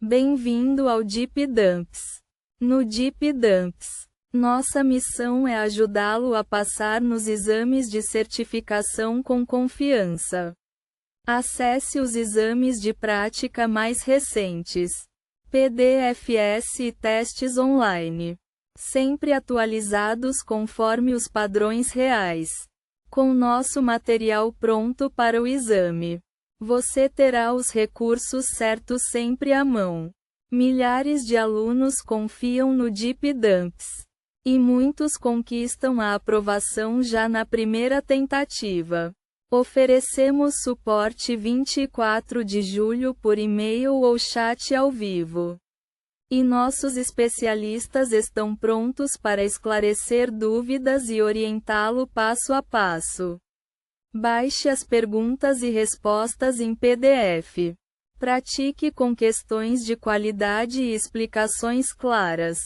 Bem-vindo ao Deep Dumps. No Deep Dumps, nossa missão é ajudá-lo a passar nos exames de certificação com confiança. Acesse os exames de prática mais recentes, PDFs e testes online, sempre atualizados conforme os padrões reais. Com nosso material pronto para o exame, você terá os recursos certos sempre à mão. Milhares de alunos confiam no Deep Dumps, e muitos conquistam a aprovação já na primeira tentativa. Oferecemos suporte 24 de julho por e-mail ou chat ao vivo. E nossos especialistas estão prontos para esclarecer dúvidas e orientá-lo passo a passo. Baixe as perguntas e respostas em PDF. Pratique com questões de qualidade e explicações claras.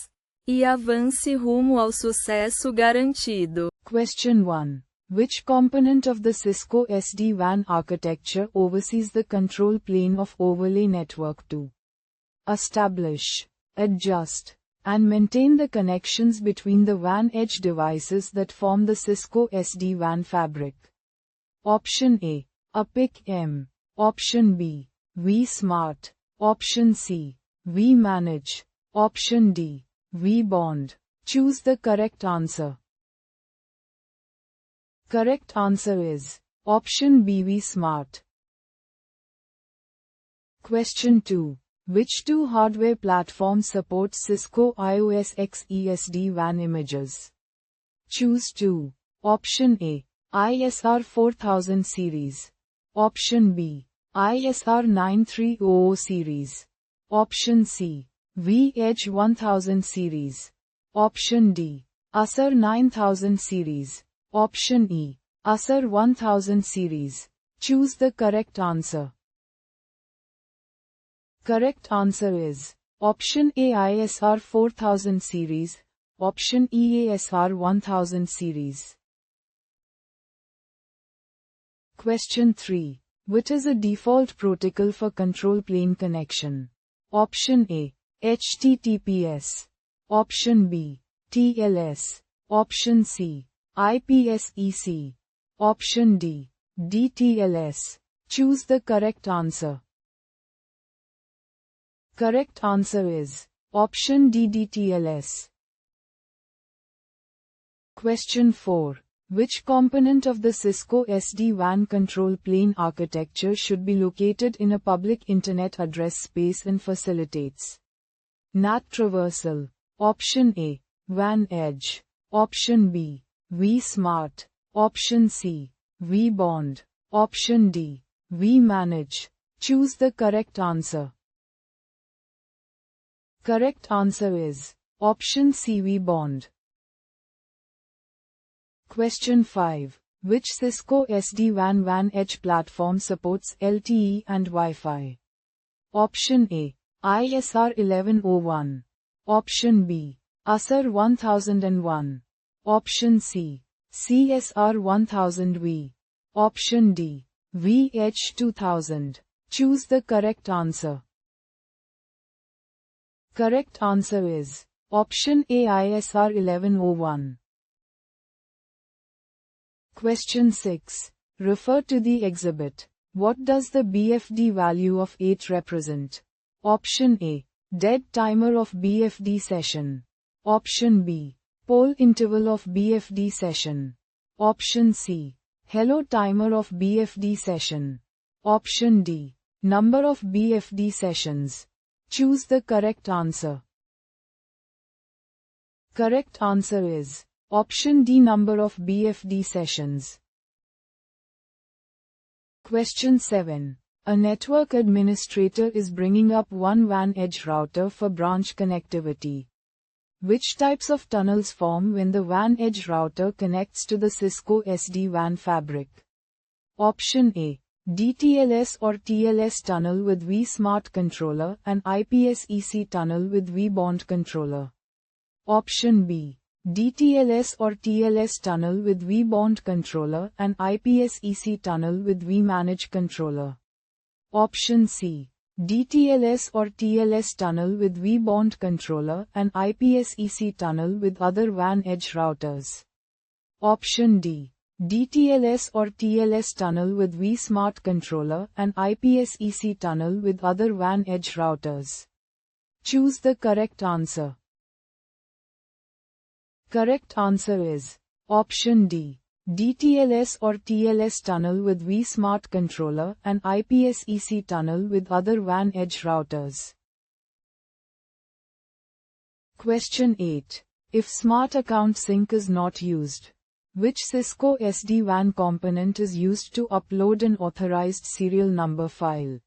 E avance rumo ao sucesso garantido. Question 1. Which component of the Cisco SD-WAN architecture oversees the control plane of overlay network to establish, adjust, and maintain the connections between the WAN edge devices that form the Cisco SD-WAN fabric? Option A. APIC-M. Option B. vSmart. Option C. vManage. Option D. vBond. Choose the correct answer. Correct answer is option B, vSmart. Question 2. Which two hardware platforms support Cisco IOS XE SD-WAN images? Choose 2. Option A. ISR 4000 series. Option B. ISR 9300 series. Option C. vEdge 1000 series. Option D. ASR 9000 series. Option E. ASR 1000 series. Choose the correct answer. Correct answer is option A, ISR 4000 series. Option E, ASR 1000 series. Question 3. What is a default protocol for control plane connection? Option A. HTTPS. Option B. TLS. Option C. IPsec. Option D. DTLS. Choose the correct answer. Correct answer is option D, DTLS. Question 4. Which component of the Cisco SD-WAN control plane architecture should be located in a public internet address space and facilitates NAT traversal? Option A. WAN edge. Option B. vSmart. Option C. vBond. Option D. vManage. Choose the correct answer. Correct answer is option C, vBond. Question 5. Which Cisco SD-WAN WAN edge platform supports LTE and Wi-Fi? Option A. ISR 1101. Option B. ASR 1001. Option C. CSR 1000V. Option D. vEdge 2000. Choose the correct answer. Correct answer is option A, ISR 1101. Question 6. Refer to the exhibit. What does the BFD value of 8 represent? Option A. Dead timer of BFD session. Option B. Poll interval of BFD session. Option C. Hello timer of BFD session. Option D. Number of BFD sessions. Choose the correct answer. Correct answer is option D, number of BFD sessions. Question 7. A network administrator is bringing up one WAN edge router for branch connectivity. Which types of tunnels form when the WAN edge router connects to the Cisco SD-WAN fabric? Option A. DTLS or TLS tunnel with vSmart controller and IPsec tunnel with vBond controller. Option B. DTLS or TLS tunnel with vBond controller and IPsec tunnel with vManage controller. Option C. DTLS or TLS tunnel with vBond controller and IPsec tunnel with other WAN edge routers. Option D. DTLS or TLS tunnel with vSmart controller and IPsec tunnel with other WAN edge routers. Choose the correct answer. Correct answer is option D. DTLS or TLS tunnel with vSmart controller and IPsec tunnel with other WAN edge routers. Question 8. If Smart Account Sync is not used, which Cisco SD-WAN component is used to upload an authorized serial number file?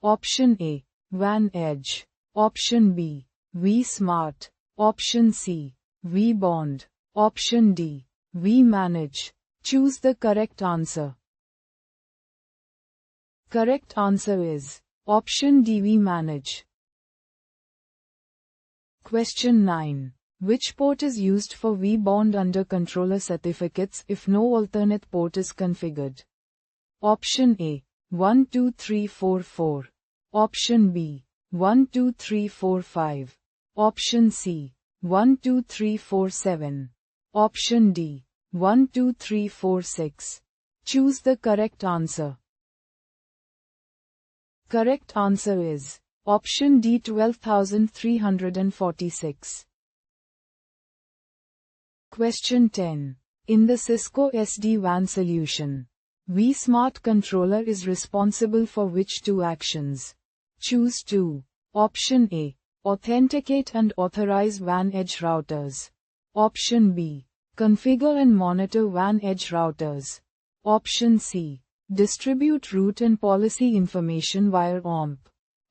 Option A. WAN Edge. Option B. vSmart. Option C. vBond. Option D. vManage. Choose the correct answer. Correct answer is option D, vManage. Question 9. Which port is used for vBond under controller certificates if no alternate port is configured? Option A. 12344. Option B. 12345. Option C. 12347. Option D. 12346. Choose the correct answer. Correct answer is option D, 12346. Question 10. In the Cisco SD-WAN solution, vSmart controller is responsible for which two actions? Choose 2. Option A. Authenticate and authorize WAN edge routers. Option B. Configure and monitor WAN edge routers. Option C. Distribute route and policy information via OMP.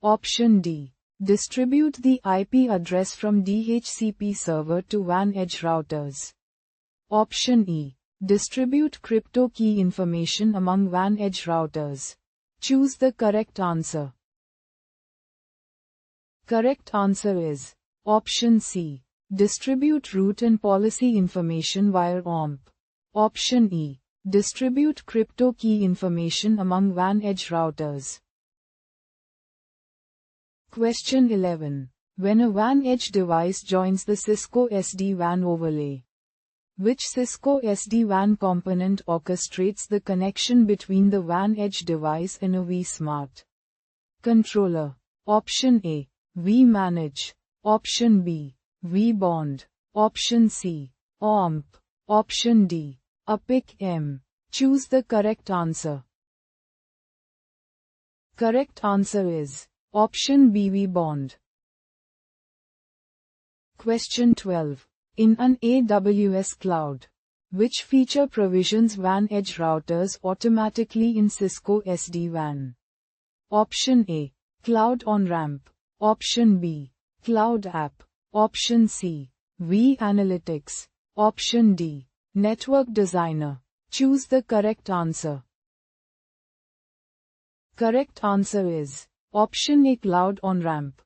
Option D. Distribute the IP address from DHCP server to WAN edge routers. Option E. Distribute crypto key information among WAN edge routers. Choose the correct answer. Correct answer is option C. Distribute route and policy information via OMP. Option E. Distribute crypto key information among WAN edge routers. Question 11. When a WAN edge device joins the Cisco SD-WAN overlay, which Cisco SD-WAN component orchestrates the connection between the WAN edge device and a vSmart controller? Option A. vManage. Option B. vBond. Option C. OMP. Option D. APIC-M. Choose the correct answer. Correct answer is option B, vBond. Question 12. In an AWS cloud, which feature provisions WAN edge routers automatically in Cisco SD-WAN? Option A. Cloud on-ramp. Option B. Cloud app. Option C. vAnalytics. Option D. Network designer. Choose the correct answer. Correct answer is option A, cloud on-ramp.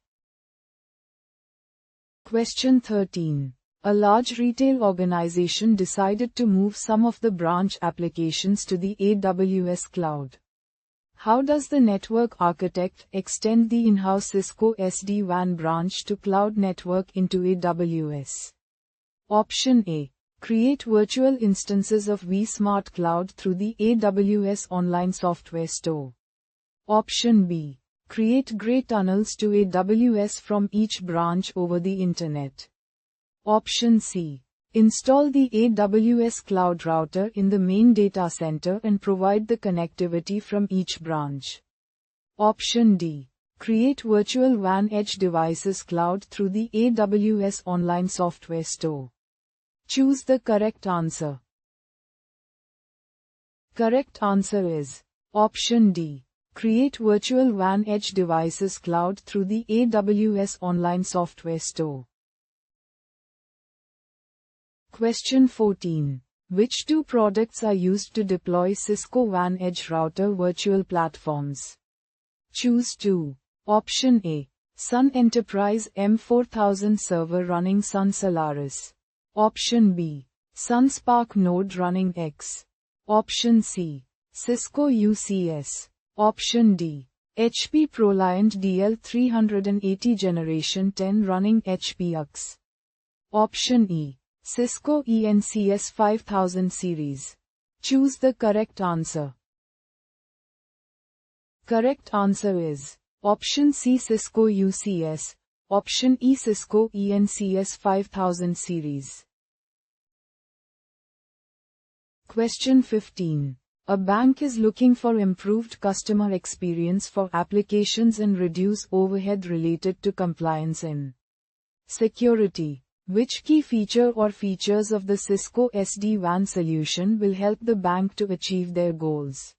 Question 13. A large retail organization decided to move some of the branch applications to the AWS cloud. How does the network architect extend the in-house Cisco SD-WAN branch to cloud network into AWS? Option A. Create virtual instances of vSmart Cloud through the AWS online software store. Option B. Create gray tunnels to AWS from each branch over the internet. Option C. Install the AWS cloud router in the main data center and provide the connectivity from each branch. Option D. Create virtual WAN edge devices cloud through the AWS online software store. Choose the correct answer. Correct answer is option D. Create virtual WAN edge devices cloud through the AWS online software store. Question 14. Which two products are used to deploy Cisco WAN edge router virtual platforms? Choose 2. Option A. Sun Enterprise M4000 server running Sun Solaris. Option B. Sun Spark node running X. Option C. Cisco UCS. Option D. HP ProLiant DL380 Generation 10 running HPX. Option E. Cisco ENCS 5000 series. Choose the correct answer. Correct answer is Option C Cisco UCS, Option E Cisco ENCS 5000 series. Question 15. A bank is looking for improved customer experience for applications and reduce overhead related to compliance in security. Which key feature or features of the Cisco SD-WAN solution will help the bank to achieve their goals?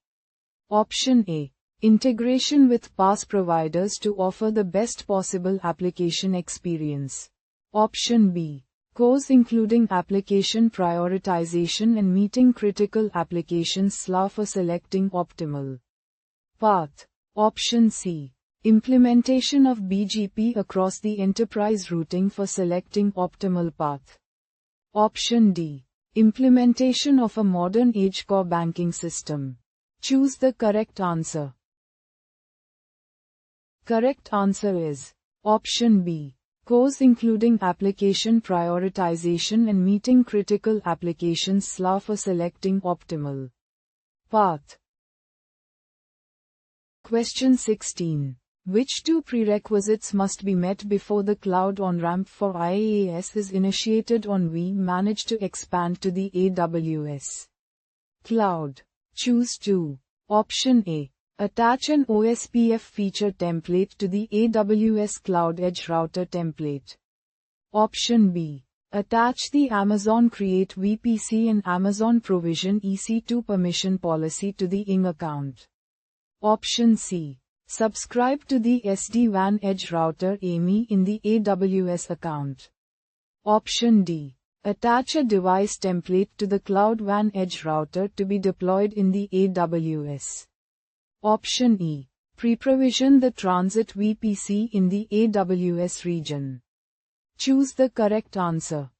Option A. Integration with Passe providers to offer the best possible application experience. Option B. Cores including application prioritization and meeting critical applications for selecting optimal path. Option C. Implementation of BGP across the enterprise routing for selecting optimal path. Option D. Implementation of a modern age core banking system. Choose the correct answer. Correct answer is Option B. Cores including application prioritization and meeting critical applications for selecting optimal path. Question 16. Which two prerequisites must be met before the cloud on-ramp for IaaS is initiated on we manage to expand to the AWS cloud? Choose 2. Option A. Attach an OSPF feature template to the AWS Cloud Edge Router template. Option B. Attach the Amazon Create VPC and Amazon Provision EC2 permission policy to the ING account. Option C. Subscribe to the SD-WAN Edge Router AMI in the AWS account. Option D. Attach a device template to the Cloud WAN Edge Router to be deployed in the AWS. Option E. Pre-provision the transit VPC in the AWS region. Choose the correct answer.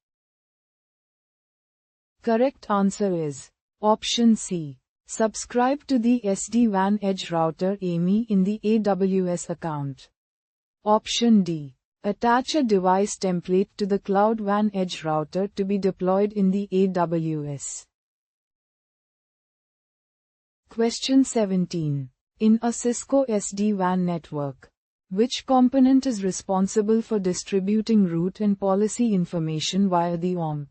Correct answer is Option C. Subscribe to the SD-WAN Edge Router AMI in the AWS account. Option D. Attach a device template to the Cloud WAN Edge Router to be deployed in the AWS. Question 17. In a Cisco SD-WAN network, which component is responsible for distributing route and policy information via the OMP?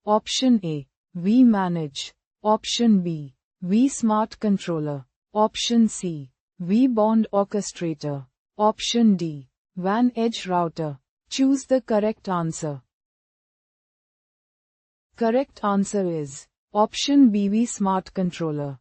Option A. vManage. Option B. vSmart Controller. Option C. vBond Orchestrator. Option D. WAN Edge Router. Choose the correct answer. Correct answer is Option B vSmart Controller.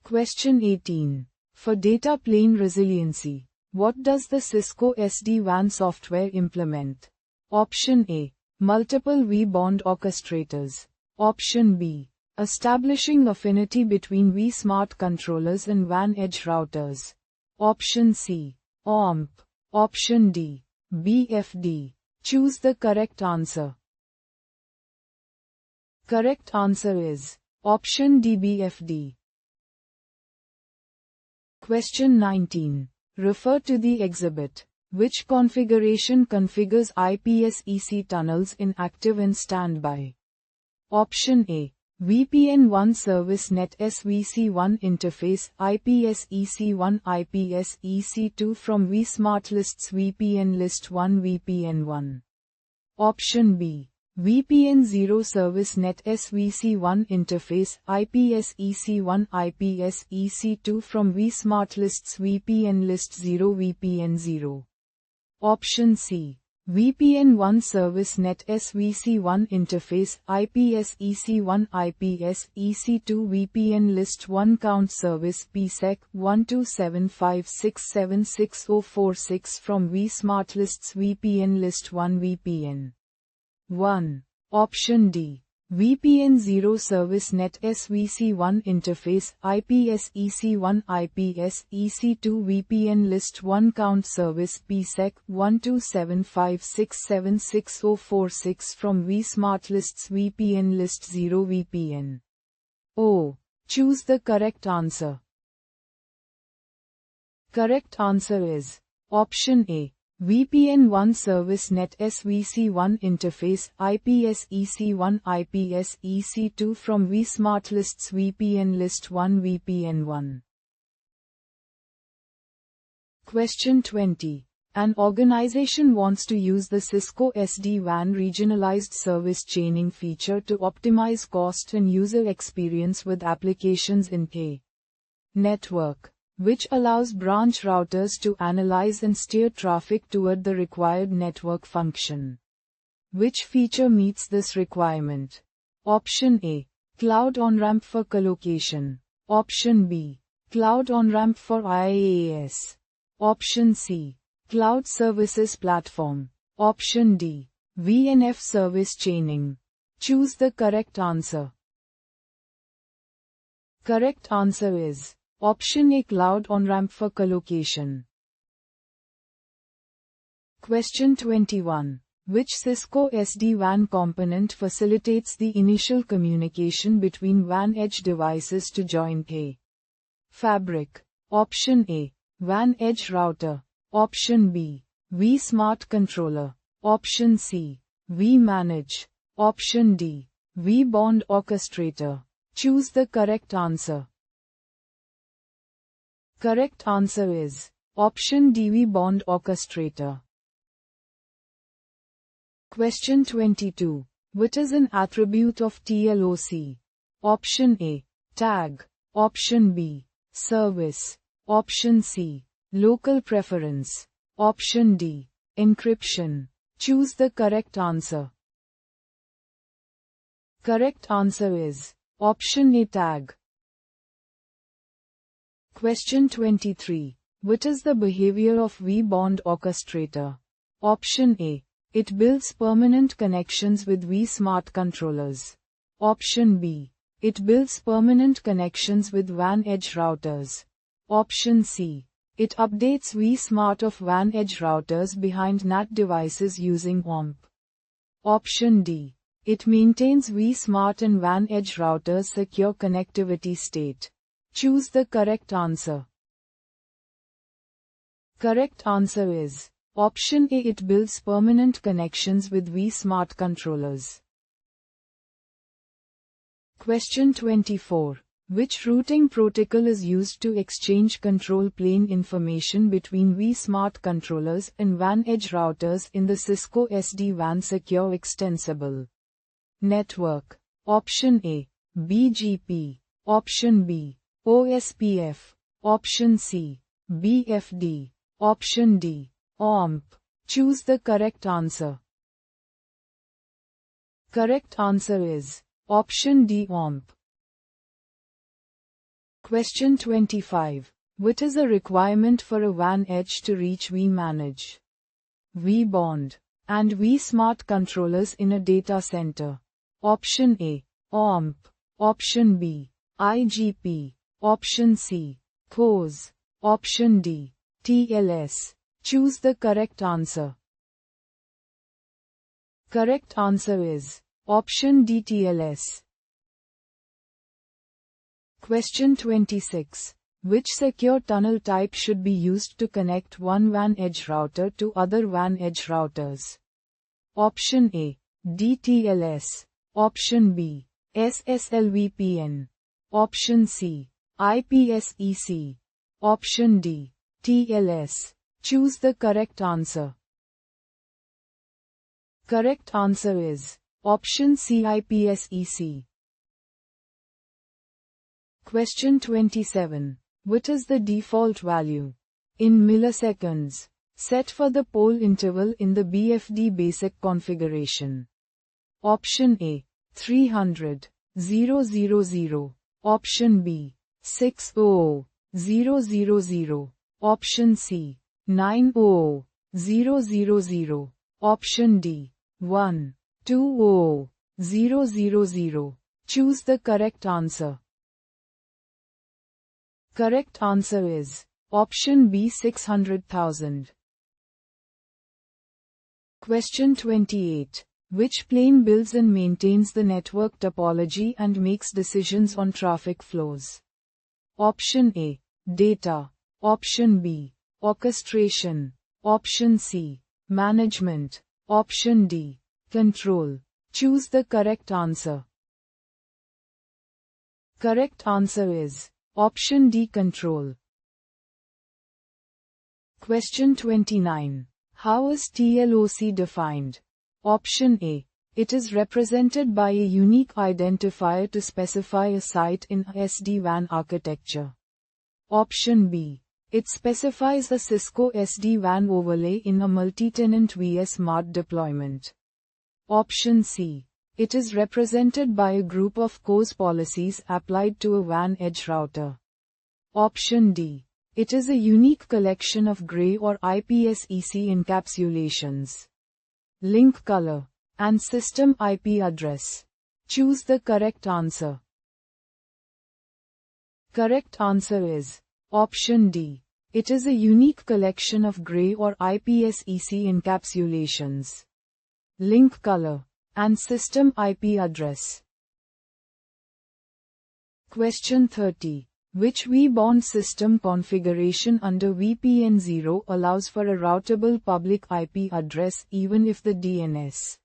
Question 18. For data plane resiliency, what does the Cisco SD-WAN software implement? Option A. Multiple vBond orchestrators. Option B. Establishing affinity between vSmart controllers and WAN edge routers. Option C. OMP. Option D. BFD. Choose the correct answer. Correct answer is Option D BFD. Question 19. Refer to the exhibit. Which configuration configures IPS-EC tunnels in active and standby? Option A. VPN1 Service Net SVC1 Interface IPS-EC1 IPS-EC2 from vSmart Lists VPN List 1 VPN1. Option B. VPN0 Service Net SVC1 Interface IPS-EC1 IPS-EC2 from vSmart Lists VPN List 0 VPN0. Option C. VPN1 Service Net SVC1 Interface IPS-EC1 IPS-EC2 VPN List 1 Count Service PSEC 12756766046 from vSmart Lists VPN List 1 VPN 1. Option D. VPN0 Service Net SVC1 Interface IPS-EC1 IPS-EC2 VPN List 1 Count Service PSEC 12756766046 from vSmart Lists VPN List 0 VPN. O. Choose the correct answer. Correct answer is option A. VPN1 Service Net SVC1 Interface IPsEC1 IPsEC2 from vSmart Lists VPN List 1 VPN1. Question 20. An organization wants to use the Cisco SD-WAN regionalized service chaining feature to optimize cost and user experience with applications in a network, which allows branch routers to analyze and steer traffic toward the required network function. Which feature meets this requirement? Option A. Cloud on-ramp for colocation. Option B. Cloud on-ramp for IaaS. Option C. Cloud Services Platform. Option D. VNF Service Chaining. Choose the correct answer. Correct answer is option A. Cloud on-ramp for colocation. Question 21. Which Cisco SD-WAN component facilitates the initial communication between WAN edge devices to join a fabric? Option A. WAN edge router. Option B. vSmart controller. Option C. vManage. Option D. vBond orchestrator. Choose the correct answer. Correct answer is option D. vBond orchestrator. Question 22. What is an attribute of TLOC? Option A. Tag. Option B. Service. Option C. Local preference. Option D. Encryption. Choose the correct answer. Correct answer is option A. Tag. Question 23. What is the behavior of vBond orchestrator? Option A. It builds permanent connections with vSmart controllers. Option B. It builds permanent connections with WAN edge routers. Option C. It updates vSmart of WAN edge routers behind NAT devices using OMP. Option D. It maintains vSmart and WAN edge routers secure connectivity state. Choose the correct answer. Correct answer is option A. It builds permanent connections with vSmart controllers. Question 24. Which routing protocol is used to exchange control plane information between vSmart controllers and WAN edge routers in the Cisco SD-WAN Secure Extensible Network? Option A. BGP. Option B. OSPF. Option C. BFD. Option D. OMP. Choose the correct answer. Correct answer is option D. OMP. Question 25. What is a requirement for a WAN edge to reach vManage, vBond, and vSmart controllers in a data center? Option A. OMP. Option B. IGP. Option C. COS. Option D. TLS. Choose the correct answer. Correct answer is option D. TLS. Question 26. Which secure tunnel type should be used to connect one WAN edge router to other WAN edge routers? Option A. DTLS. Option B. SSL-VPN. Option C. IPsEC. Option D. TLS. Choose the correct answer. Correct answer is option C. IPsEC. Question 27. What is the default value in milliseconds set for the pole interval in the BFD basic configuration? Option A. 300, 000. Option B. 600, 000. Option C. 900, 000. Option D. 120, 000. Choose the correct answer. Correct answer is option B. 600,000. Question 28. Which plane builds and maintains the network topology and makes decisions on traffic flows? Option A. Data. Option B. Orchestration. Option C. Management. Option D. Control. Choose the correct answer. Correct answer is option D. Control. Question 29. How is TLOC defined? Option A. It is represented by a unique identifier to specify a site in a SD-WAN architecture. Option B. It specifies a Cisco SD-WAN overlay in a multi-tenant vs smart deployment. Option C. It is represented by a group of CORS policies applied to a WAN edge router. Option D. It is a unique collection of gray or IPsec encapsulations. Link color and system IP address. Choose the correct answer. Correct answer is option D. It is a unique collection of gray or IPsec encapsulations. Link color and system IP address. Question 30. Which vBond system configuration under VPN 0 allows for a routable public IP address even if the DNS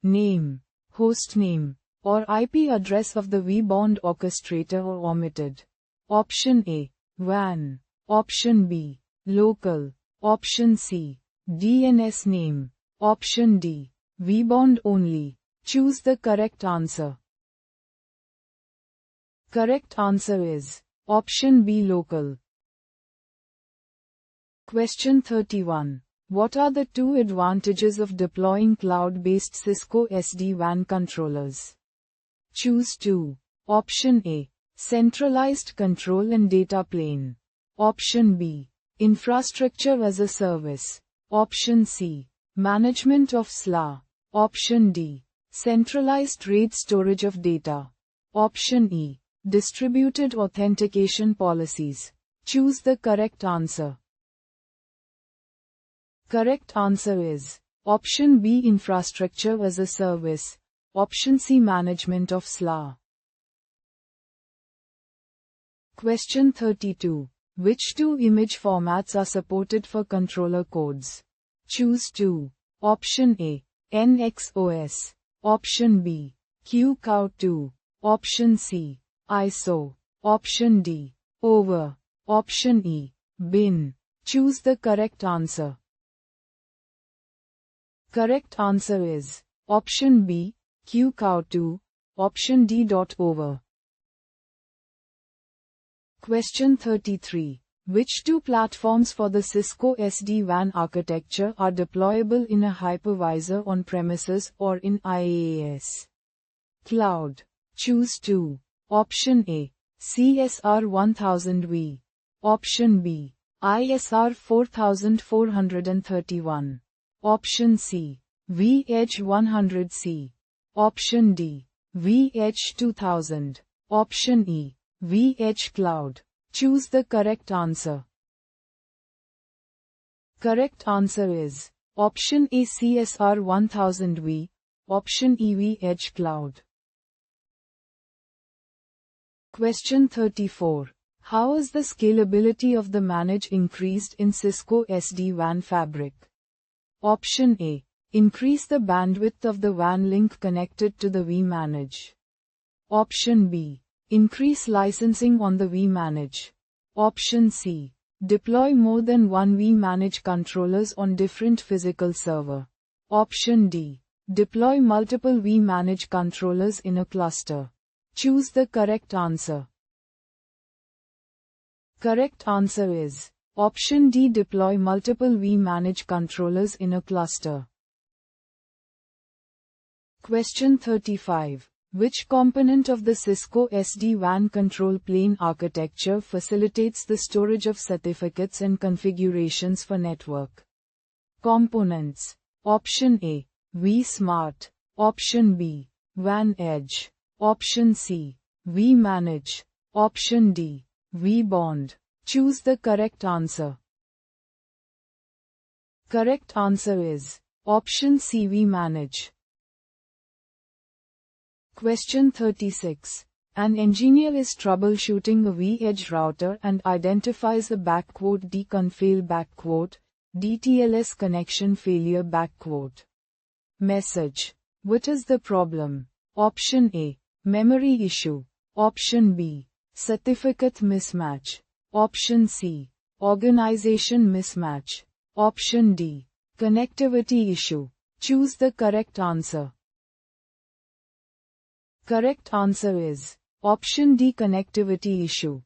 name, host name, or IP address of the vBond orchestrator are omitted? Option A. WAN. Option B. Local. Option C. DNS name. Option D. vBond only. Choose the correct answer. Correct answer is option B. Local. Question 31. What are the two advantages of deploying cloud-based Cisco SD-WAN controllers? Choose 2. Option A. Centralized control and data plane. Option B. Infrastructure as a service. Option C. Management of SLA. Option D. Centralized RAID storage of data. Option E. Distributed authentication policies. Choose the correct answer. Correct answer is option B. Infrastructure as a service. Option C. Management of SLA. Question 32. Which two image formats are supported for controller codes? Choose 2. Option A. NXOS. Option B. QCOW2. Option C. ISO. Option D. OVER. Option E. BIN. Choose the correct answer. Correct answer is option B. QCOW2. Option D. OVER. Question 33. Which two platforms for the Cisco SD-WAN architecture are deployable in a hypervisor on premises or in IaaS cloud? Choose 2. Option A. CSR 1000V. Option B. ISR 4431. Option C. VH 100C. Option D. VH 2000. Option E. VH Cloud. Choose the correct answer. Correct answer is option A. CSR 1000V. Option E. VH Cloud. Question 34. How is the scalability of the manage increased in Cisco SD-WAN fabric? Option A. Increase the bandwidth of the WAN link connected to the vManage. Option B. Increase licensing on the vManage. Option C. Deploy more than one vManage controllers on different physical server. Option D. Deploy multiple vManage controllers in a cluster. Choose the correct answer. Correct answer is option D. Deploy multiple vManage controllers in a cluster. Question 35. Which component of the Cisco SD-WAN control plane architecture facilitates the storage of certificates and configurations for network components? Option A. vSmart. Option B. WAN Edge. Option C. vManage. Option D. vBond. Choose the correct answer. Correct answer is option C. vManage. Question 36. An engineer is troubleshooting a V-edge router and identifies a "D-confail" DTLS connection failure. Message. What is the problem? Option A. Memory issue. Option B. Certificate mismatch. Option C. Organization mismatch. Option D. Connectivity issue. Choose the correct answer. Correct answer is Option D, connectivity issue.